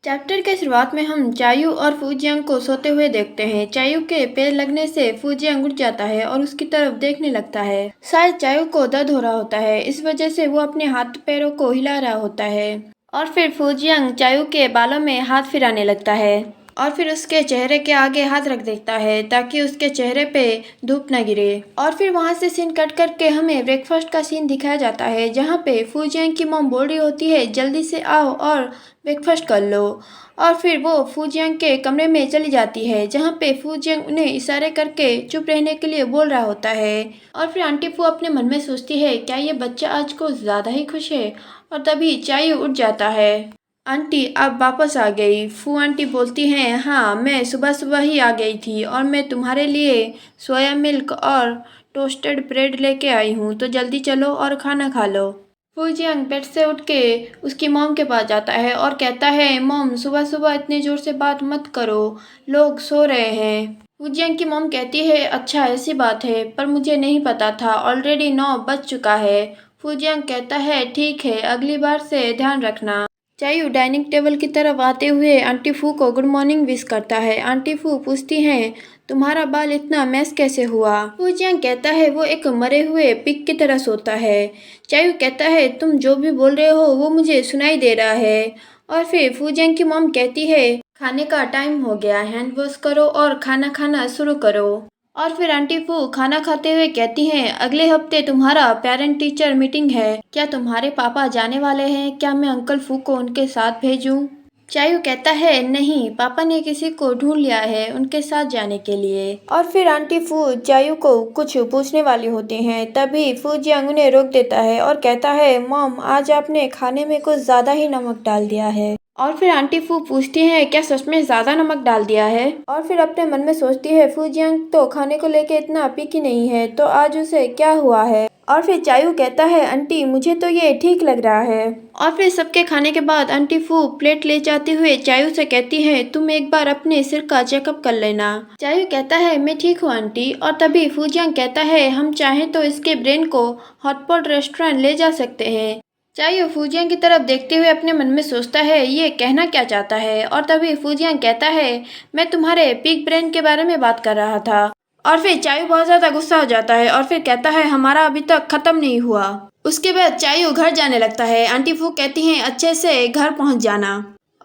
Chapter के शुरुआत में हम चायू और फूजियांग को सोते हुए देखते हैं। चायू के पैर लगने से फूजियांग उठ जाता है और उसकी तरफ देखने लगता है। शायद चायू को दर्द हो रहा होता है, इस वजह से वो अपने हाथ पैरों को हिला रहा होता है। और फिर फूजियांग चायू के बालों में हाथ फिराने लगता है और फिर उसके चेहरे के आगे हाथ रख देता है ताकि उसके चेहरे पे धूप न गिरे। और फिर वहां से सीन कट करके हमें ब्रेकफास्ट का सीन दिखाया जाता है, जहाँ पे फूजियांग की मॉम बोल रही होती है जल्दी से आओ और ब्रेकफास्ट कर लो। और फिर वो फूजियांग के कमरे में चली जाती है, जहाँ पे फूजियांग उन्हें इशारे करके चुप रहने के लिए बोल रहा होता है। और फिर आंटी फू अपने मन में सोचती है क्या ये बच्चा आज कुछ ज़्यादा ही खुश है। और तभी चायू उठ जाता है। आंटी आप वापस आ गई। फू आंटी बोलती हैं हाँ, मैं सुबह सुबह ही आ गई थी और मैं तुम्हारे लिए सोया मिल्क और टोस्टेड ब्रेड लेके आई हूँ, तो जल्दी चलो और खाना खा लो। फूजियांग बेड से उठ के उसकी मॉम के पास जाता है और कहता है मॉम सुबह सुबह इतने ज़ोर से बात मत करो, लोग सो रहे हैं। फूजियांग की मॉम कहती है अच्छा ऐसी बात है, पर मुझे नहीं पता था, ऑलरेडी 9 बज चुका है। फूजियांग कहता है ठीक है, अगली बार से ध्यान रखना। चायू डाइनिंग टेबल की तरफ आते हुए आंटी फू को गुड मॉर्निंग विश करता है। आंटी फू पूछती हैं तुम्हारा बाल इतना मैस कैसे हुआ। फूजियांग कहता है वो एक मरे हुए पिग की तरह सोता है। चायू कहता है तुम जो भी बोल रहे हो वो मुझे सुनाई दे रहा है। और फिर फूजियांग की मॉम कहती है खाने का टाइम हो गया, हैंड वॉश करो और खाना खाना शुरू करो। और फिर आंटी फू खाना खाते हुए कहती हैं अगले हफ्ते तुम्हारा पेरेंट टीचर मीटिंग है, क्या तुम्हारे पापा जाने वाले हैं, क्या मैं अंकल फू को उनके साथ भेजूं। चायू कहता है नहीं, पापा ने किसी को ढूंढ लिया है उनके साथ जाने के लिए। और फिर आंटी फू चायू को कुछ पूछने वाली होती हैं, तभी फूजियांग उन्हें रोक देता है और कहता है मॉम आज आपने खाने में कुछ ज़्यादा ही नमक डाल दिया है। और फिर आंटी फू पूछती है क्या सच में ज़्यादा नमक डाल दिया है। और फिर अपने मन में सोचती है फूजियांग तो खाने को लेके इतना पिकी नहीं है, तो आज उसे क्या हुआ है। और फिर चायू कहता है आंटी मुझे तो ये ठीक लग रहा है। और फिर सबके खाने के बाद आंटी फू प्लेट ले जाते हुए चायू से कहती है तुम एक बार अपने सिर का चेकअप कर लेना। चायू कहता है मैं ठीक हूँ आंटी। और तभी फूजियांग कहता है हम चाहें तो इसके ब्रेन को हॉटपॉट रेस्टोरेंट ले जा सकते हैं। चायू फूजियांग की तरफ देखते हुए अपने मन में सोचता है ये कहना क्या चाहता है। और तभी फूजियांग कहता है मैं तुम्हारे पिग ब्रेन के बारे में बात कर रहा था। और फिर चायू बहुत ज़्यादा गुस्सा हो जाता है और फिर कहता है हमारा अभी तक ख़त्म नहीं हुआ। उसके बाद चायू घर जाने लगता है। आंटी फू कहती हैं अच्छे से घर पहुंच जाना।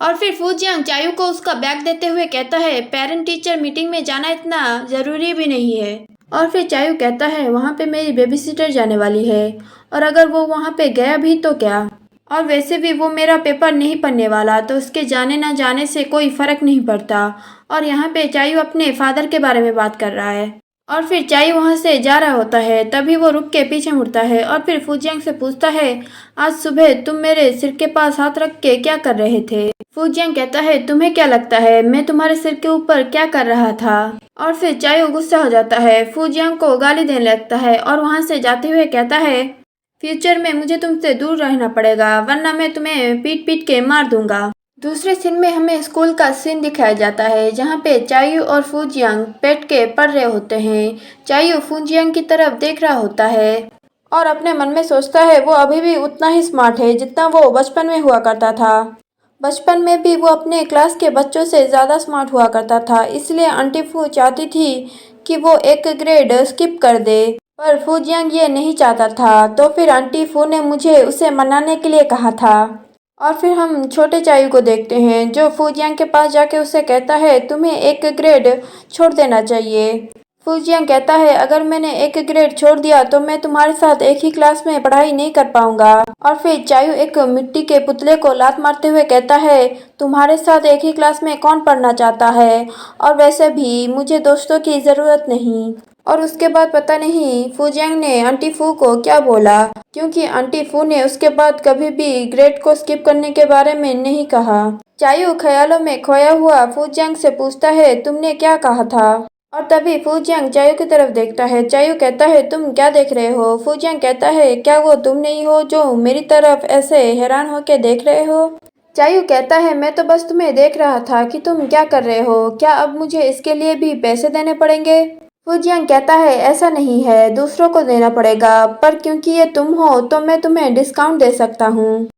और फिर फूजियांग चायू को उसका बैग देते हुए कहता है पेरेंट टीचर मीटिंग में जाना इतना ज़रूरी भी नहीं है। और फिर चायू कहता है वहाँ पे मेरी बेबी सिटर जाने वाली है, और अगर वो वहाँ पे गया भी तो क्या, और वैसे भी वो मेरा पेपर नहीं पढ़ने वाला, तो उसके जाने ना जाने से कोई फ़र्क नहीं पड़ता। और यहाँ पे चायू अपने फादर के बारे में बात कर रहा है। और फिर चायू वहाँ से जा रहा होता है, तभी वो रुक के पीछे मुड़ता है और फिर फूजियांग से पूछता है आज सुबह तुम मेरे सिर के पास हाथ रख के क्या कर रहे थे। फूजियांग कहता है तुम्हें क्या लगता है मैं तुम्हारे सिर के ऊपर क्या कर रहा था। और फिर चायू गुस्सा हो जाता है, फूजियांग को गाली देने लगता है और वहाँ से जाते हुए कहता है फ्यूचर में मुझे तुमसे दूर रहना पड़ेगा, वरना मैं तुम्हें पीट पीट के मार दूंगा। दूसरे सीन में हमें स्कूल का सीन दिखाया जाता है, जहाँ पे चायू और फूजियांग बैठ के पढ़ रहे होते हैं। चायू फूजियांग की तरफ देख रहा होता है और अपने मन में सोचता है वो अभी भी उतना ही स्मार्ट है जितना वो बचपन में हुआ करता था। बचपन में भी वो अपने क्लास के बच्चों से ज़्यादा स्मार्ट हुआ करता था, इसलिए आंटी फू चाहती थी कि वो एक ग्रेड स्किप कर दे, पर फूजियांग ये नहीं चाहता था। तो फिर आंटी फू ने मुझे उसे मनाने के लिए कहा था। और फिर हम छोटे चायू को देखते हैं जो फूजियांग के पास जाके उसे कहता है तुम्हें एक ग्रेड छोड़ देना चाहिए। फूजियांग कहता है अगर मैंने एक ग्रेड छोड़ दिया तो मैं तुम्हारे साथ एक ही क्लास में पढ़ाई नहीं कर पाऊंगा। और फिर चायू एक मिट्टी के पुतले को लात मारते हुए कहता है तुम्हारे साथ एक ही क्लास में कौन पढ़ना चाहता है, और वैसे भी मुझे दोस्तों की ज़रूरत नहीं। और उसके बाद पता नहीं फूजियांग ने आंटी फू को क्या बोला, क्योंकि आंटी फू ने उसके बाद कभी भी ग्रेड को स्किप करने के बारे में नहीं कहा। चायू ख्यालों में खोया हुआ फूजियांग से पूछता है तुमने क्या कहा था। और तभी फूजियांग चायू की तरफ देखता है। चायू कहता है तुम क्या देख रहे हो। फूजियांग कहता है क्या वो तुम नहीं हो जो मेरी तरफ ऐसे हैरान होकर देख रहे हो। चायू कहता है मैं तो बस तुम्हें देख रहा था कि तुम क्या कर रहे हो, क्या अब मुझे इसके लिए भी पैसे देने पड़ेंगे। फूजियांग कहता है ऐसा नहीं है, दूसरों को देना पड़ेगा, पर क्योंकि ये तुम हो तो मैं तुम्हें डिस्काउंट दे सकता हूँ।